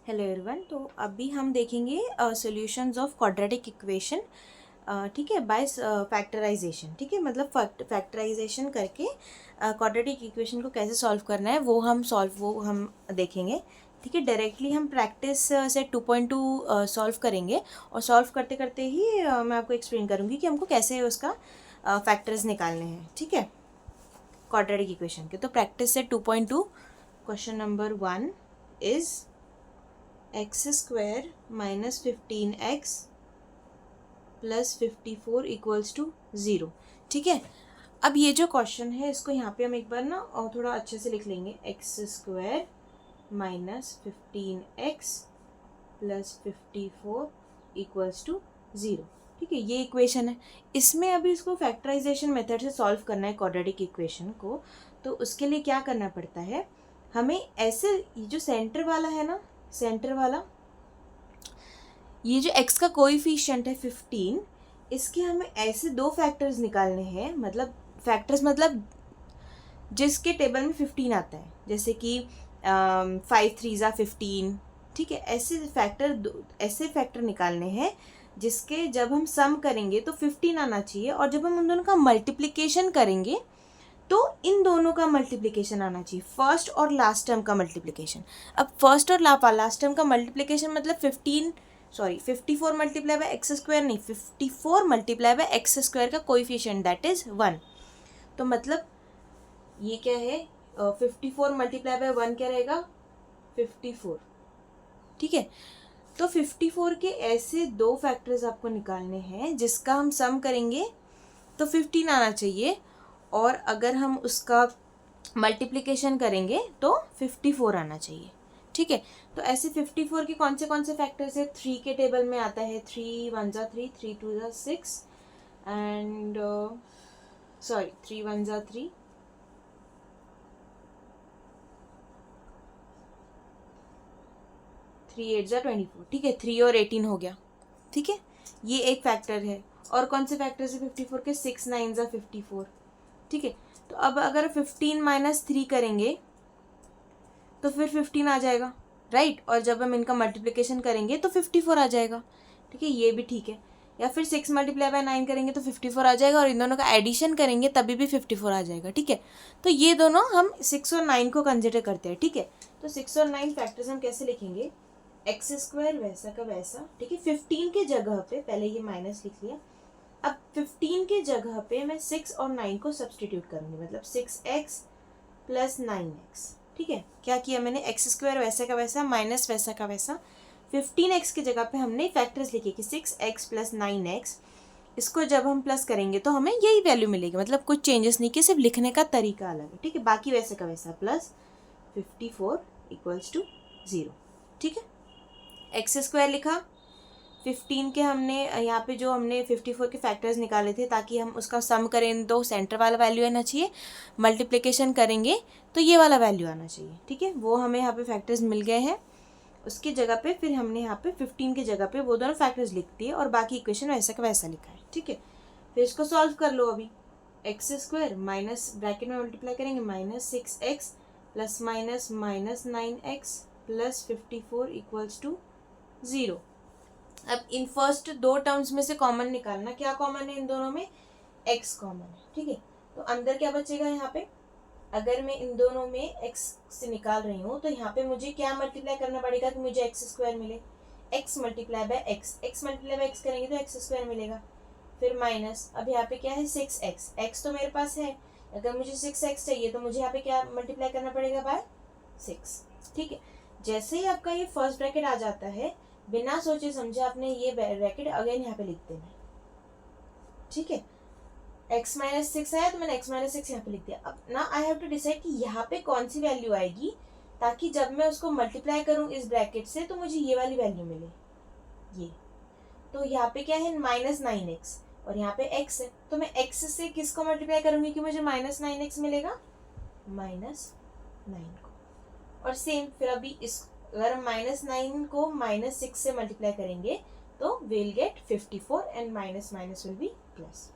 Hello everyone. तो अभी हम देखेंगे सॉल्यूशंस ऑफ क्वाड्रेटिक इक्वेशन। ठीक है, बाय फैक्टराइजेशन। ठीक है, मतलब फैक्टराइजेशन करके क्वाड्रेटिक इक्वेशन को कैसे सॉल्व करना है वो हम देखेंगे। ठीक है, डायरेक्टली हम प्रैक्टिस से 2.2 सॉल्व करेंगे और सॉल्व करते करते ही मैं आपको एक्सप्लेन करूँगी कि हमको कैसे उसका फैक्टर्स निकालने हैं। ठीक है, क्वाड्रेटिक इक्वेशन के। तो प्रैक्टिस से 2.2 question number 1 is x square minus 15x plus 54 equals to 0। ठीक है, अब ये जो क्वेश्चन है इसको यहाँ पे हम एक बार ना और थोड़ा अच्छे से लिख लेंगे। X square minus 15x plus 54 equals to 0। ठीक है, ये इक्वेशन है। इसमें अभी इसको फैक्टराइजेशन मेथड से सॉल्व करना है क्वाड्रेटिक इक्वेशन को। तो उसके लिए क्या करना पड़ता है, हमें ऐसे ये जो सेंटर वाला है ना, सेंटर वाला ये जो x का कोएफिशिएंट है 15, इसके हमें ऐसे दो फैक्टर्स निकालने हैं। मतलब फैक्टर्स मतलब जिसके टेबल में 15 आता है, जैसे कि 5 3 ज़ा 15। ठीक है, ऐसे फैक्टर निकालने हैं जिसके जब हम सम करेंगे तो 15 आना चाहिए, और जब हम उन दोनों का मल्टीप्लिकेशन करेंगे तो इन दोनों का मल्टीप्लिकेशन आना चाहिए, फर्स्ट और लास्ट टर्म का मल्टीप्लिकेशन। अब फर्स्ट और लास्ट टर्म का मल्टीप्लिकेशन मतलब 54 मल्टीप्लाई बाय एक्स स्क्वायर नहीं, 54 मल्टीप्लाई बाय एक्स स्क्वायर का कोएफिशिएंट दैट इज 1। तो मतलब ये क्या है, 54 मल्टीप्लाई बाय 1 क्या रहेगा, 54। ठीक है, तो 54 के ऐसे दो फैक्टर्स आपको निकालने हैं जिसका हम सम करेंगे तो 15 आना चाहिए, और अगर हम उसका मल्टीप्लिकेशन करेंगे तो 54 आना चाहिए। ठीक है, तो ऐसे 54 के कौन से फैक्टर्स है, 3 के टेबल में आता है। 3 1 ज़ा 3, 3 2 ज़ा 6 एंड 3 1 ज़ा 3, 3 8 ज़ा 24। ठीक है, 3 और 18 हो गया। ठीक है, ये एक फैक्टर है। और कौन से फैक्टर्स है 54 के, 6 9 ज़ा 54। ठीक है, तो अब अगर 15 माइनस 3 करेंगे तो फिर 15 आ जाएगा, राइट। और जब हम इनका मल्टीप्लिकेशन करेंगे तो 54 आ जाएगा। ठीक है, ये भी ठीक है। या फिर 6 मल्टीप्लाई बाय 9 करेंगे तो 54 आ जाएगा, और इन दोनों का एडिशन करेंगे तभी भी 54 आ जाएगा। ठीक है, तो ये दोनों हम 6 और 9 को कंसिडर करते हैं। ठीक है, तो 6 और 9 फैक्टर्स हम कैसे लिखेंगे, एक्स स्क्वायर वैसा का वैसा। ठीक है, 15 के जगह पे पहले ये माइनस लिख लिया। अब 15 के जगह पे मैं 6 और 9 को सब्सटीट्यूट करूँगी, मतलब 6x प्लस 9x। ठीक है, क्या किया मैंने, एक्स स्क्वायर वैसा का वैसा माइनस वैसा का वैसा। 15x की जगह पे हमने फैक्टर्स लिखे कि 6x प्लस 9x। इसको जब हम प्लस करेंगे तो हमें यही वैल्यू मिलेगी, मतलब कुछ चेंजेस नहीं किए, सिर्फ लिखने का तरीका अलग है। ठीक है, बाकी वैसे का वैसा प्लस 54 इक्वल्स टू 0। ठीक है, एक्स स्क्वायर लिखा, 15 के हमने यहाँ पे जो हमने 54 के फैक्टर्स निकाले थे ताकि हम उसका सम करें तो सेंटर वाला वैल्यू आना चाहिए, मल्टीप्लिकेशन करेंगे तो ये वाला वैल्यू आना चाहिए। ठीक है, वो हमें यहाँ पे फैक्टर्स मिल गए हैं। उसकी जगह पे फिर हमने यहाँ पे 15 की जगह पे वो दोनों फैक्टर्स लिख दिए और बाकी इक्वेशन वैसा का वैसा लिखा है। ठीक है, फिर इसको सॉल्व कर लो। अभी एक्स स्क्वायर माइनस ब्रैकेट में मल्टीप्लाई करेंगे -6x plus minus -9x plus 54 equals to 0। अब इन फर्स्ट दो टर्म्स में से कॉमन निकालना, क्या कॉमन है इन दोनों में, x कॉमन है। ठीक है, तो अंदर क्या बचेगा यहाँ पे, अगर मैं इन दोनों में x से निकाल रही हूँ तो यहाँ पे मुझे क्या मल्टीप्लाई करना पड़ेगा कि मुझे एक्स स्क्वायर मिले, x multiply by x multiply by x करेंगे तो एक्स स्क्वायर मिलेगा। फिर माइनस, अब यहाँ पे क्या है 6x, x तो मेरे पास है, अगर मुझे 6x चाहिए तो मुझे यहाँ पे क्या मल्टीप्लाई करना पड़ेगा, बाय 6। ठीक है, जैसे ही आपका ये फर्स्ट ब्रैकेट आ जाता है, बिना सोचे समझे आपने ये ब्रैकेट अगेन यहाँ पे लिख देना है। ठीक है, x माइनस 6 आया तो मैंने x माइनस 6 यहाँ पे लिख दिया। अब ना आई हैव टू डिसाइड कि यहाँ पे कौन सी वैल्यू आएगी ताकि जब मैं उसको मल्टीप्लाई करूँ इस ब्रैकेट से तो मुझे ये वाली वैल्यू मिले, ये। तो यहाँ पे क्या है -9x और यहाँ पे x है, तो मैं x से किसको मल्टीप्लाई करूँगी कि मुझे -9x मिलेगा, -9 को। और सेम फिर अभी इस अगर हम -9 को -6 से मल्टीप्लाई करेंगे तो will get 54 and minus minus will be plus.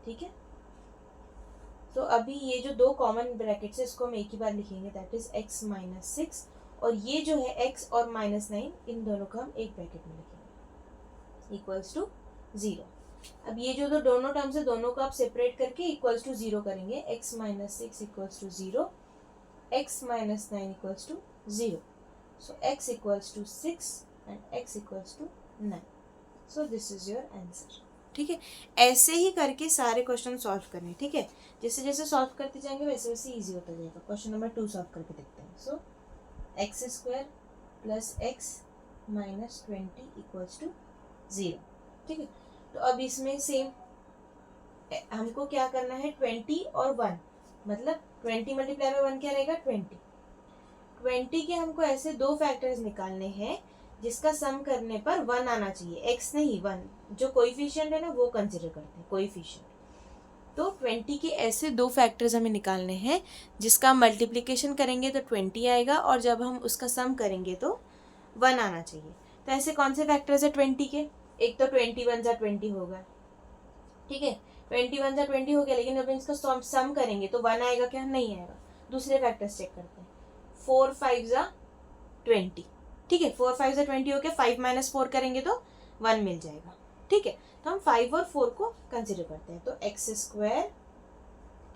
ठीक है, तो अभी ये जो दो कॉमन ब्रैकेट्स है इसको हम एक ही बार लिखेंगे, दैट इज x -6 और ये जो है x और -9 इन दोनों को हम एक ब्रैकेट में लिखेंगे इक्वल्स टू 0। अब ये जो दोनों टर्म्स है दोनों को आप सेपरेट करके इक्वल्स टू 0 करेंगे, x - 6 equals to 0, x - 9 equals to 0। So x equals to 6 and x equals to 9। So this is your answer. ठीक है, ऐसे ही करके सारे क्वेश्चन सॉल्व करने। ठीक है, जैसे जैसे सॉल्व करते जाएंगे वैसे वैसे ईजी होता जाएगा। क्वेश्चन नंबर 2 सॉल्व करके देखते हैं। सो x² + x - 20 इक्वल्स टू 0। ठीक है, तो अब इसमें सेम हमको क्या करना है, 20 और 1, मतलब 20 मल्टीप्लाई बाय 1 क्या रहेगा, 20 के हमको ऐसे दो फैक्टर्स निकालने हैं जिसका सम करने पर 1 आना चाहिए, x नहीं 1, जो कोएफिशिएंट है ना वो कंसिडर करते हैं कोएफिशिएंट। तो 20 के ऐसे दो फैक्टर्स हमें निकालने हैं जिसका मल्टीप्लिकेशन करेंगे तो 20 आएगा और जब हम उसका सम करेंगे तो 1 आना चाहिए। तो ऐसे कौन से फैक्टर्स है 20 के, एक तो 21 × 20 होगा। ठीक है, 21 × 20 हो गया, लेकिन जब इसका सम करेंगे तो 1 आएगा क्या, नहीं आएगा। दूसरे फैक्टर्स चेक करते हैं, 4 × 5 = 20। ठीक है, 4 × 5 = 20 हो गया, 5 - 4 करेंगे तो 1 मिल जाएगा। ठीक है, तो हम 5 और 4 को कंसिडर करते हैं। तो x²,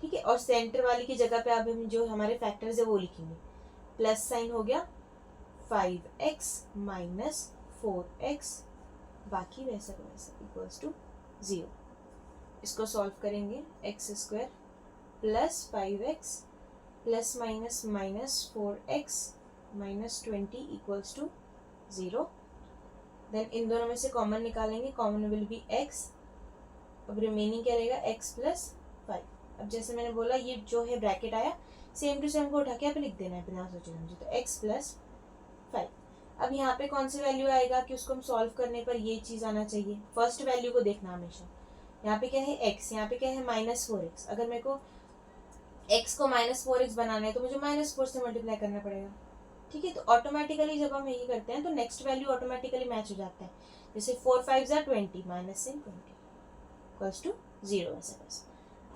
ठीक है, और सेंटर वाली की जगह पे अब हम जो हमारे फैक्टर्स है वो लिखेंगे, प्लस साइन हो गया 5x - 4x, बाकी वैसा का वैसा इक्वल्स टू 0। इसको सॉल्व करेंगे, x² + 5x ± -4x - 20 equals to 0। Then in दोनों में से कॉमन निकालेंगे, कॉमन विल बी x। अब रिमेनिंग क्या रहेगा, x + 5। अब जैसे मैंने बोला ये जो है ब्रैकेट आया, सेम टू सेम को उठा के यहाँ पे लिख देना है बिना सोचे समझे। तो x + 5। अब यहाँ पे कौन सी वैल्यू आएगा कि उसको हम सॉल्व करने पर ये चीज़ आना चाहिए, फर्स्ट वैल्यू को देखना हमेशा। यहाँ पे क्या है x, यहाँ पे क्या है -4x। अगर मेरे को x को -4x बनाना है तो मुझे -4 से मल्टीप्लाई करना पड़ेगा। ठीक है, तो ऑटोमेटिकली जब हम यही करते हैं तो नेक्स्ट वैल्यू ऑटोमेटिकली मैच हो जाता है। जैसे 4 × 5 = 20 -20 इक्वल्स टू 0 ऐसा कैसे।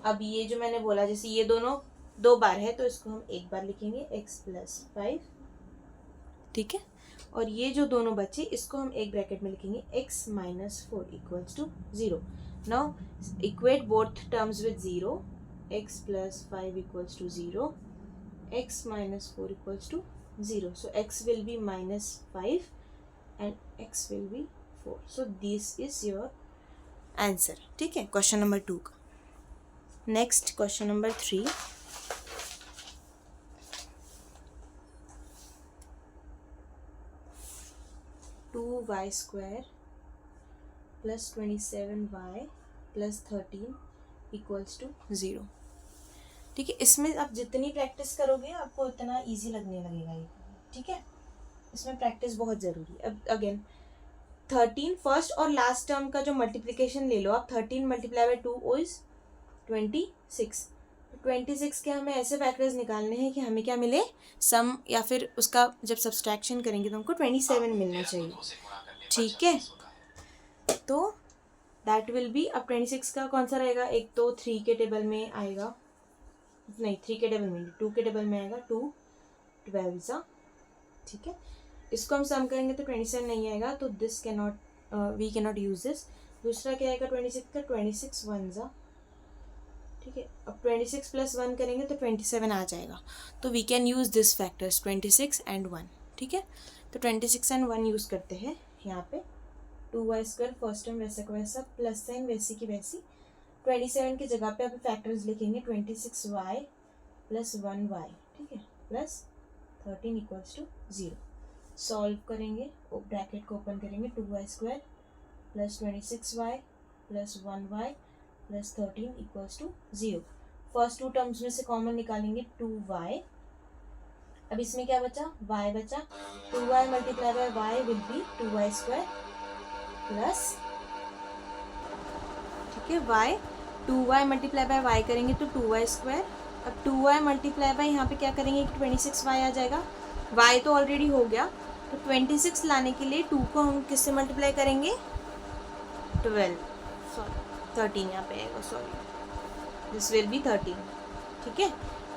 अब ये जो मैंने बोला जैसे ये दोनों दो बार है तो इसको हम एक बार लिखेंगे, x + 5। ठीक है, और ये जो दोनों बचे इसको हम एक ब्रैकेट में लिखेंगे, x - 4 equals to 0। Now equate both terms with 0, x + 5 equals to 0, x - 4 equals to 0. So x will be -5 and x will be 4. So this is your answer. ठीक है, क्वेश्चन नंबर 2 का। Next question number 3। Two y² + 27y + 13 equals to 0। ठीक है, इसमें आप जितनी practice करोगे आपको उतना इजी लगने लगेगा ये। ठीक है, इसमें प्रैक्टिस बहुत ज़रूरी है। अब अगेन 13 फर्स्ट और लास्ट टर्म का जो मल्टीप्लिकेशन ले लो आप, 13 × 2 इज 26। 26 के हमें ऐसे फैक्टर्स निकालने हैं कि हमें क्या मिले, सम, या फिर उसका जब सब्सट्रैक्शन करेंगे तो हमको 27 मिलना चाहिए। ठीक है, तो दैट विल बी, अब 26 का कौन सा रहेगा, एक तो 3 के टेबल में आएगा, नहीं 3 के टेबल में नहीं 2 के टेबल में आएगा, 2 12 ठीक है, इसको हम सम करेंगे तो 27 नहीं आएगा, तो this cannot, we cannot use this. दूसरा क्या आएगा 26 का, 26 1 ठीक है, अब 26 + 1 करेंगे तो 27 आ जाएगा। तो we can use this factors 26 and 1। ठीक है, तो 26 and 1 यूज़ करते हैं यहाँ पे। 2y² फर्स्ट टर्म वैसा का वैसा, प्लस साइन वैसी की वैसी, 27 की जगह पे अब फैक्टर्स लिखेंगे, 26y + 1y, ठीक है, प्लस 13 इक्वल्स टू 0। सॉल्व करेंगे, ब्रैकेट को ओपन करेंगे, 2y² + 26y + 1y + 13 equals to 0। First two terms में से कॉमन निकालेंगे, 2y। अब इसमें क्या बचा, y बचा, 2y × y will be 2y² plus, ठीक है, y, 2y × y करेंगे तो 2y²। अब 2y × यहाँ पे क्या करेंगे, 26y आ जाएगा, y तो ऑलरेडी हो गया, तो 26 लाने के लिए 2 को हम किससे मल्टीप्लाई करेंगे, 13 यहाँ पे आएगा, सॉरी, दिस विल बी 13। ठीक है,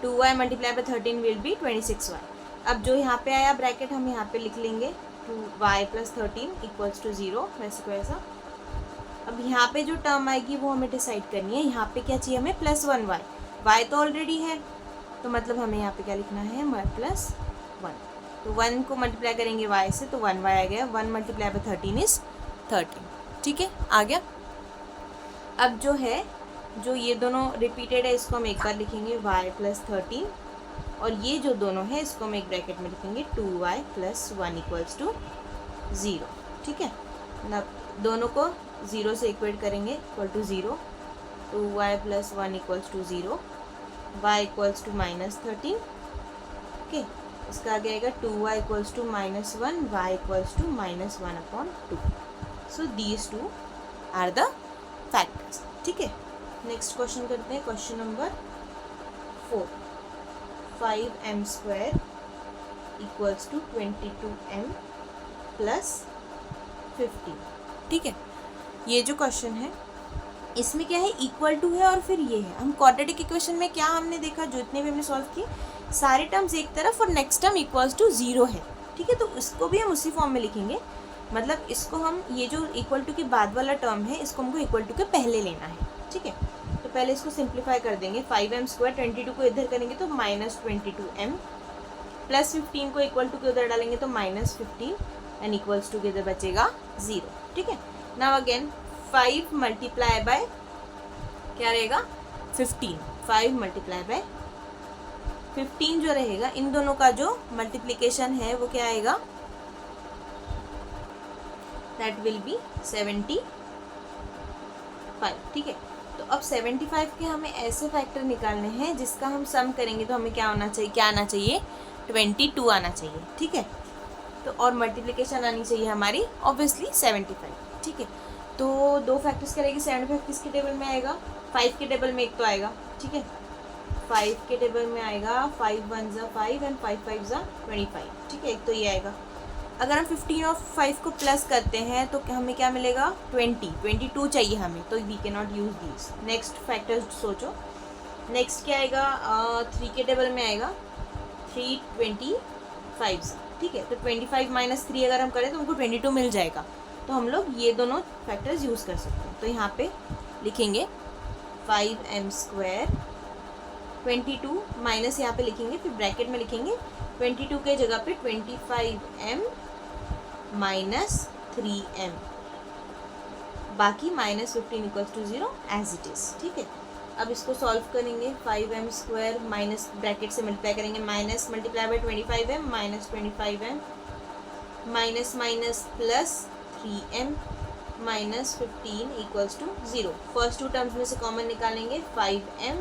2y × 13 विल बी 26y। अब जो यहाँ पे आया ब्रैकेट हम यहाँ पे लिख लेंगे 2y + 13 इक्वल्स टू 0, वैसे को ऐसा। अब यहाँ पे जो टर्म आएगी वो हमें डिसाइड करनी है। यहाँ पे क्या चाहिए हमें, +1y, y तो ऑलरेडी है, तो मतलब हमें यहाँ पे क्या लिखना है, +1। तो 1 को मल्टीप्लाई करेंगे y से, तो 1y आ गया। 1 × 13 इज 13। ठीक है, आ गया। अब जो है, जो ये दोनों रिपीटेड है इसको हम एक बार लिखेंगे y + 13, और ये जो दोनों है इसको हम एक ब्रैकेट में लिखेंगे 2y + 1 इक्वल्स टू 0। ठीक है, मतलब दोनों को 0 से इक्वेट करेंगे, equal to 0, 2y + 1 equals to 0, y equals to -13। Okay, इसका आगे आएगा 2y equals to -1, y equals to -1/2। So these two are the factors. ठीक है, नेक्स्ट क्वेश्चन करते हैं, question number 4। 5m² equals to 22m + 15। ठीक है, ये जो क्वेश्चन है इसमें क्या है, इक्वल टू है और फिर ये है। हम क्वाड्रेटिक इक्वेशन में क्या हमने देखा, जो इतने भी हमने सॉल्व किए, सारे टर्म्स एक तरफ और नेक्स्ट टर्म इक्वल्स टू 0 है। ठीक है, तो इसको भी हम उसी फॉर्म में लिखेंगे। मतलब इसको हम, ये जो इक्वल टू के बाद वाला टर्म है इसको हमको इक्वल टू के पहले लेना है। ठीक है, तो पहले इसको सिंप्लीफाई कर देंगे। 5m², 22 को इधर करेंगे तो -22m, + 15 को इक्वल टू के उधर डालेंगे तो -15, एंड इक्वल्स टू के इधर बचेगा 0। ठीक है, नाउ अगेन 5 मल्टीप्लाई बाय क्या रहेगा, 15। 5 मल्टीप्लाई बाय 15 जो रहेगा, इन दोनों का जो मल्टीप्लिकेशन है वो क्या आएगा, दैट विल बी 75। ठीक है, तो अब 75 के हमें ऐसे फैक्टर निकालने हैं जिसका हम सम करेंगे तो हमें क्या होना चाहिए, क्या आना चाहिए, 22 आना चाहिए। ठीक है, तो और मल्टीप्लिकेशन आनी चाहिए हमारी ऑब्वियसली 75। ठीक है, तो दो फैक्टर्स करेंगे। 75 किसके टेबल में आएगा, 5 के टेबल में एक तो आएगा। ठीक है, 5 के टेबल में आएगा 5 × 1 = 5 एंड 5 × 5 = 25। ठीक है, एक तो ये आएगा। अगर हम 15 और 5 को प्लस करते हैं तो हमें क्या मिलेगा, 22 चाहिए हमें, तो we can not use this. Next factor सोचो, नेक्स्ट क्या आएगा, 3 के टेबल में आएगा 3 25। ठीक है, तो 25 - 3 अगर हम करें तो हमको 22 मिल जाएगा। तो हम लोग ये दोनों फैक्टर्स यूज़ कर सकते हैं। तो यहाँ पे लिखेंगे 5m², 22 माइनस यहाँ पे लिखेंगे, फिर ब्रैकेट में लिखेंगे 22 के जगह पे 25m - 3m, बाकी -15 equals to 0 as it is. ठीक है, अब इसको सॉल्व करेंगे। 5m² माइनस ब्रैकेट से मल्टीप्लाई करेंगे, minus multiply by 25m -25m minus minus plus 3m -15 equals to 0। First two terms में से कॉमन निकालेंगे, 5m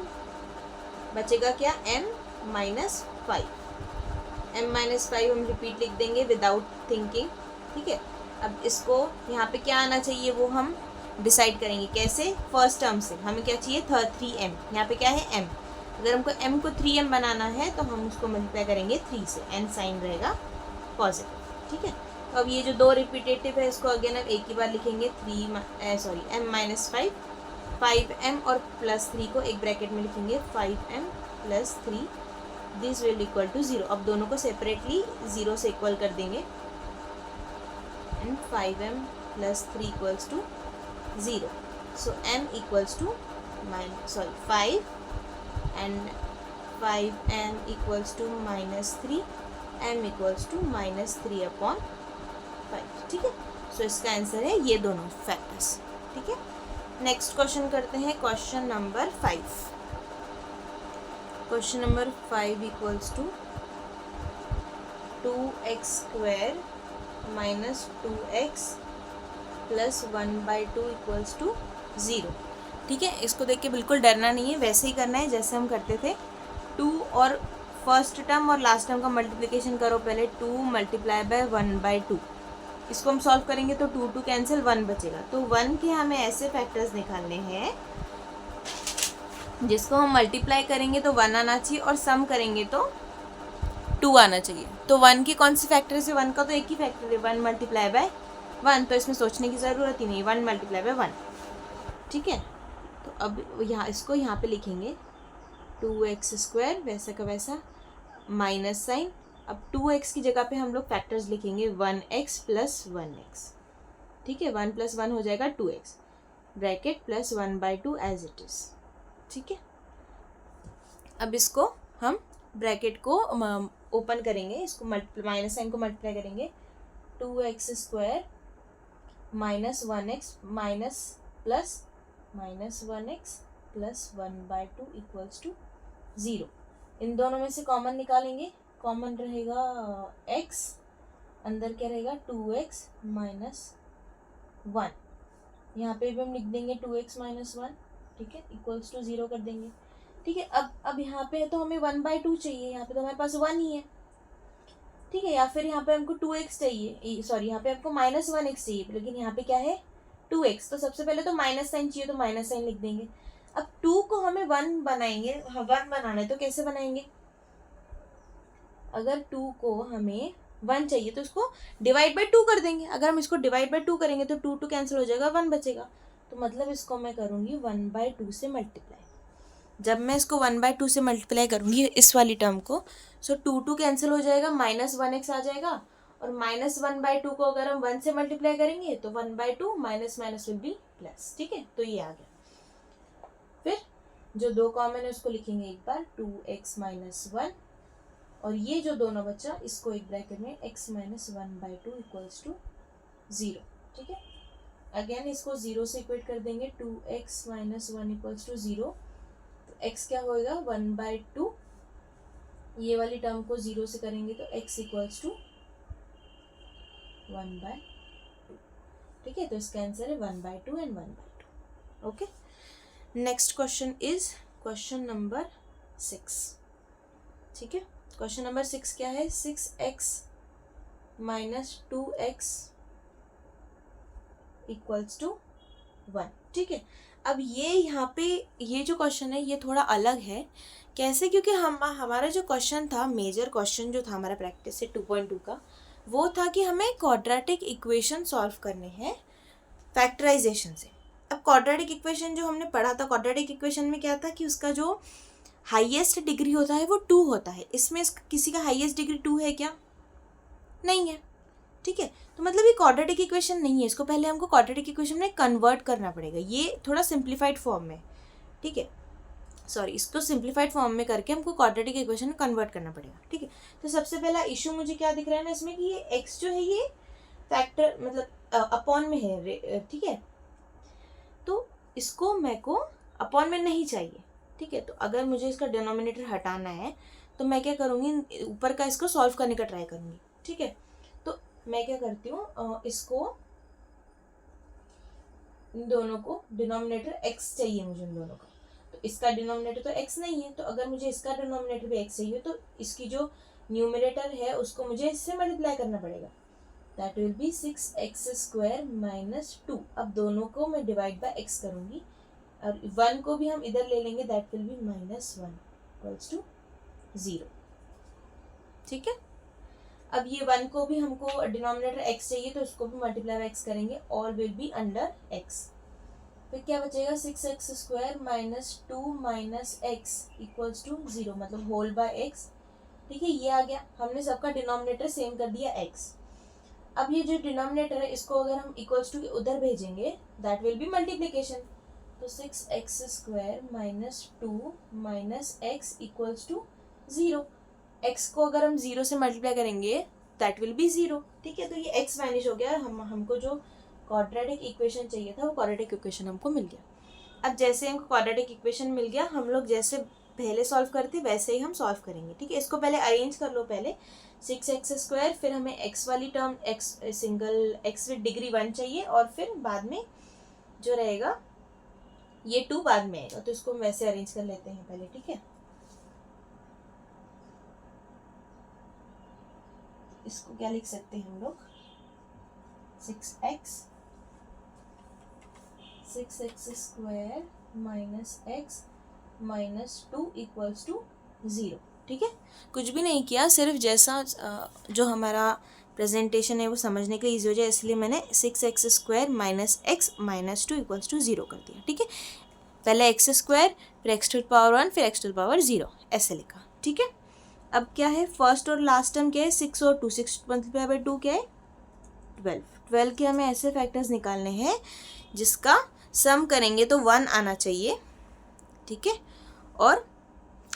बचेगा क्या, m - 5। m - 5 हम रिपीट लिख देंगे विदाउट थिंकिंग। ठीक है, अब इसको यहाँ पे क्या आना चाहिए वो हम डिसाइड करेंगे। कैसे, फर्स्ट टर्म से हमें क्या चाहिए, 3m। यहाँ पे क्या है, m। अगर हमको m को 3m बनाना है तो हम उसको मल्टीप्लाई करेंगे 3 से, n साइन रहेगा पॉजिटिव। ठीक है, तो अब ये जो दो रिपीटेटिव है इसको अगेन अब एक ही बार लिखेंगे, m - 5, 5m और +3 को एक ब्रैकेट में लिखेंगे, 5m + 3, this will equal to 0। अब दोनों को सेपरेटली 0 से इक्वल कर देंगे, and 5m + 3 equals to 0। So m equals to 5 and 5m equals to -3, m equals to -3/5। ठीक है, सो इसका आंसर है ये दोनों फैक्टर्स। ठीक है, नेक्स्ट क्वेश्चन करते हैं, question number 5। Question number 5 equals to 2x² - 2x + 1/2 equals to 0। ठीक है, इसको देख के बिल्कुल डरना नहीं है, वैसे ही करना है जैसे हम करते थे। 2 और फर्स्ट टर्म और लास्ट टर्म का मल्टीप्लिकेशन करो पहले, 2 मल्टीप्लाई बाय 1/2। इसको हम सॉल्व करेंगे तो 2 2 कैंसिल, 1 बचेगा। तो 1 के हमें ऐसे फैक्टर्स निकालने हैं जिसको हम मल्टीप्लाई करेंगे तो 1 आना चाहिए और सम करेंगे तो 2 आना चाहिए। तो 1 के कौन सी फैक्टर है, 1 का तो एक ही फैक्टर है, 1 मल्टीप्लाई बाय 1, तो इसमें सोचने की ज़रूरत ही नहीं, 1 मल्टीप्लाई बाय 1। ठीक है, तो अब यहाँ इसको यहाँ पे लिखेंगे 2x² वैसा का वैसा, माइनस साइन, अब 2x की जगह पे हम लोग फैक्टर्स लिखेंगे 1x प्लस 1x, ठीक है, 1 + 1 हो जाएगा 2x, bracket plus 1/2 as it is, ठीक है। अब इसको हम ब्रैकेट को ओपन करेंगे, इसको माइनस साइन को मल्टीप्लाई करेंगे, 2x² minus 1x minus plus minus 1x plus 1/2 equals to 0। इन दोनों में से कॉमन निकालेंगे, कॉमन रहेगा x, अंदर क्या रहेगा 2x माइनस 1, यहाँ पे भी हम लिख देंगे 2x माइनस 1, ठीक है, इक्वल्स टू 0 कर देंगे, ठीक है। अब यहाँ पे तो हमें 1/2 चाहिए, यहाँ पे तो हमारे पास 1 ही है, ठीक है, या फिर यहाँ पे हमको 2x चाहिए, सॉरी यहाँ पे आपको माइनस 1x चाहिए, लेकिन यहाँ पे क्या है 2x, तो सबसे पहले तो माइनस साइन चाहिए, तो माइनस साइन लिख देंगे। अब 2 को हमें 1 बनाएंगे, 1 बनाना है तो कैसे बनाएंगे, अगर 2 को हमें 1 चाहिए तो इसको डिवाइड बाई 2 कर देंगे, अगर हम इसको डिवाइड बाई 2 करेंगे तो 2 कैंसिल हो जाएगा, 1 बचेगा, तो मतलब इसको मैं करूँगी 1/2 से मल्टीप्लाई। जब मैं इसको 1/2 से मल्टीप्लाई करूँगी इस वाली टर्म को, सो 2 कैंसिल हो जाएगा, माइनस 1x आ जाएगा, और माइनस 1/2 को अगर हम 1 से मल्टीप्लाई करेंगे तो 1/2 minus minus will be plus, ठीक है, तो ये आ गया। फिर जो 2 कॉमन है उसको लिखेंगे एक बार 2x माइनस 1, और ये जो दोनों बचा इसको एक ब्रैकेट में x माइनस 1/2 इक्वल्स टू 0, ठीक है। अगेन इसको 0 से इक्वेट कर देंगे, 2x माइनस 1 इक्वल्स टू 0, तो x क्या होएगा 1/2, ये वाली टर्म को 0 से करेंगे तो x इक्वल्स टू 1/2, ठीक है, तो इसका आंसर है 1/2 and 1/2, okay. Next question is question number 6, ठीक है। क्वेश्चन नंबर 6 क्या है, 6x minus 2x equals to 1, ठीक है। अब ये यहाँ पे ये जो क्वेश्चन है ये थोड़ा अलग है, कैसे, क्योंकि हमारा जो क्वेश्चन था, मेजर क्वेश्चन जो था हमारा प्रैक्टिस से 2.2 का, वो था कि हमें क्वाड्रेटिक इक्वेशन सॉल्व करने हैं फैक्टराइजेशन से। अब क्वाड्रेटिक इक्वेशन जो हमने पढ़ा था, क्वाड्रेटिक इक्वेशन में क्या था कि उसका जो हाईएस्ट डिग्री होता है वो 2 होता है, इसमें किसी का हाईएस्ट डिग्री 2 है क्या, नहीं है, ठीक है, तो मतलब ये क्वाड्रेटिक इक्वेशन नहीं है, इसको पहले हमको क्वाड्रेटिक इक्वेशन में कन्वर्ट करना पड़ेगा, ये थोड़ा सिंप्लीफाइड फॉर्म में, ठीक है, सॉरी, इसको सिंप्लीफाइड फॉर्म में करके हमको क्वाड्रेटिक इक्वेशन में कन्वर्ट करना पड़ेगा, ठीक है। तो सबसे पहला इशू मुझे क्या दिख रहा है ना इसमें कि ये x जो है ये फैक्टर मतलब अपॉन में है, ठीक है, तो इसको मेरे को अपॉन में नहीं चाहिए, ठीक है, तो अगर मुझे इसका डिनोमिनेटर हटाना है तो मैं क्या करूँगी, ऊपर का इसको सॉल्व करने का ट्राई करूँगी, ठीक है। तो मैं क्या करती हूँ, इसको इन दोनों को डिनोमिनेटर x चाहिए मुझे इन दोनों का, तो इसका डिनोमिनेटर तो x नहीं है, तो अगर मुझे इसका डिनोमिनेटर भी x चाहिए तो इसकी जो न्यूमरेटर है उसको मुझे इससे मल्टीप्लाई करना पड़ेगा, that will be 6x² minus 2। अब दोनों को मैं डिवाइड बाय x करूँगी, और 1 को भी हम इधर ले लेंगे, that will be minus 1 equals to 0, ठीक है। अब ये 1 को भी हमको डिनोमिनेटर x चाहिए तो उसको भी मल्टीप्लाई बाय x करेंगे, all will be under x, फिर क्या बचेगा 6x² minus 2 minus x equals to 0, मतलब होल बाय x, ठीक है, ये आ गया, हमने सबका डिनोमिनेटर सेम कर दिया x। अब ये जो डिनोमिनेटर है इसको अगर हम इक्वल्स टू उधर भेजेंगे दैट विल बी मल्टीप्लिकेशन, तो 6x² minus 2 minus x equals to 0, x को अगर हम 0 से मल्टीप्लाई करेंगे दैट विल बी 0, ठीक है, तो ये x वैनिश हो गया, हमको जो क्वाड्रेटिक इक्वेशन चाहिए था वो क्वाड्रेटिक इक्वेशन हमको मिल गया। अब जैसे हमको क्वाड्रेटिक इक्वेशन मिल गया, हम लोग जैसे पहले सॉल्व करते वैसे ही हम सॉल्व करेंगे, ठीक है। इसको पहले अरेंज कर लो, पहले 6x², फिर हमें x वाली term x single x with degree 1 चाहिए, और फिर बाद में जो रहेगा ये 2 बाद में आएगा, तो इसको वैसे अरेंज कर लेते हैं पहले, ठीक है। इसको क्या लिख सकते हैं हम लोग, 6x² minus x minus 2 equals to 0, ठीक है। कुछ भी नहीं किया, सिर्फ जैसा जो हमारा प्रेजेंटेशन है वो समझने के लिए ईजी हो जाए, इसलिए मैंने 6x² minus x minus 2 equals to 0 कर दिया, ठीक है। पहले x², फिर x⁴ 1, फिर x⁴ 0 ऐसे लिखा, ठीक है। अब क्या है, फर्स्ट और लास्ट टर्म क्या है, 6 और 2, 6 मल्टीप्लाई बाई 2 क्या है 12। 12 के हमें ऐसे फैक्टर्स निकालने हैं जिसका सम करेंगे तो 1 आना चाहिए, ठीक है, और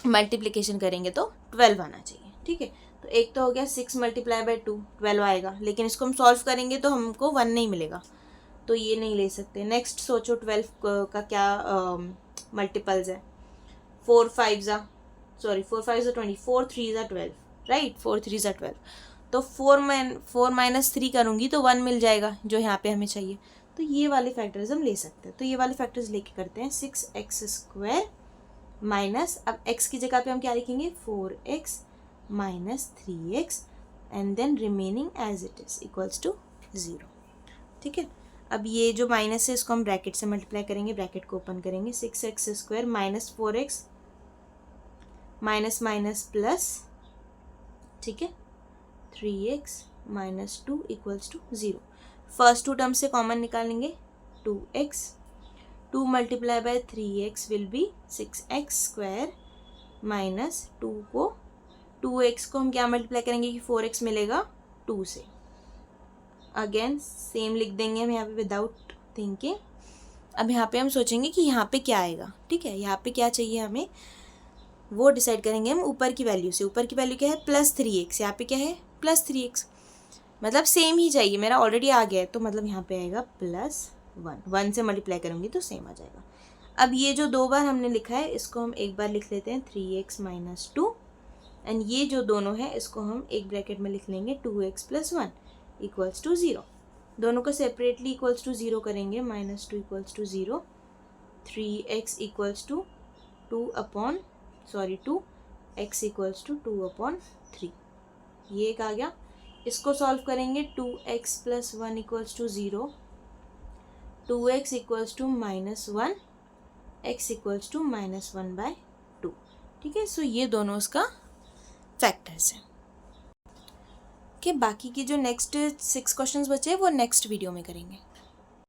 मल्टीप्लिकेशन करेंगे तो 12 आना चाहिए, ठीक है। तो एक तो हो गया 6 मल्टीप्लाई बाई 2, 12 आएगा, लेकिन इसको हम सॉल्व करेंगे तो हमको 1 नहीं मिलेगा, तो ये नहीं ले सकते। नेक्स्ट सोचो 12 का क्या मल्टीपल्स है, 4 5 ज़ा 20, 4 3 ज़ा 12, राइट, 4 3 ज़ा 12। तो 4 माइनस 3 करूँगी तो 1 मिल जाएगा जो यहाँ पे हमें चाहिए। तो ये वाले फैक्टर्स हम ले सकते हैं, तो ये वाले फैक्टर्स लेके करते हैं। 6x² माइनस, अब x की जगह पे हम क्या लिखेंगे, 4x minus 3x and then remaining as it is equals to 0, ठीक है। अब ये जो माइनस है इसको हम ब्रैकेट से मल्टीप्लाई करेंगे, ब्रैकेट को ओपन करेंगे, 6x² minus 4x minus minus plus, ठीक है, 3x minus 2 equals to 0। First 2 term से कॉमन निकालेंगे, 2x, 2 multiply by 3x will be 6x² minus 2x को हम क्या मल्टीप्लाई करेंगे कि 4x मिलेगा 2 से। अगेन सेम लिख देंगे हम यहाँ पे विदाउट थिंकिंग। अब यहाँ पे हम सोचेंगे कि यहाँ पे क्या आएगा, ठीक है, यहाँ पे क्या चाहिए हमें वो डिसाइड करेंगे हम ऊपर की वैल्यू से। ऊपर की वैल्यू क्या है, प्लस 3x, यहाँ पे क्या है प्लस 3x, मतलब सेम ही चाहिए, मेरा ऑलरेडी आ गया है, तो मतलब यहाँ पे आएगा +1, 1 से मल्टीप्लाई करूँगी तो सेम आ जाएगा। अब ये जो 2 बार हमने लिखा है इसको हम एक बार लिख लेते हैं 3x माइनस 2, एंड ये जो दोनों है इसको हम एक ब्रैकेट में लिख लेंगे 2x + 1 इक्वल्स टू 0। दोनों को सेपरेटली इक्वल्स टू 0 करेंगे, -2 equals to 0, 3x equals to 2x equals to 2/3, ये एक आ गया। इसको सॉल्व करेंगे, 2x + 1 equals to 0, 2x equals to -1, x equals to -1/2, ठीक है। सो ये दोनों उसका फैक्टर्स हैं। कि बाकी की जो नेक्स्ट 6 क्वेश्चंस बचे हैं वो नेक्स्ट वीडियो में करेंगे।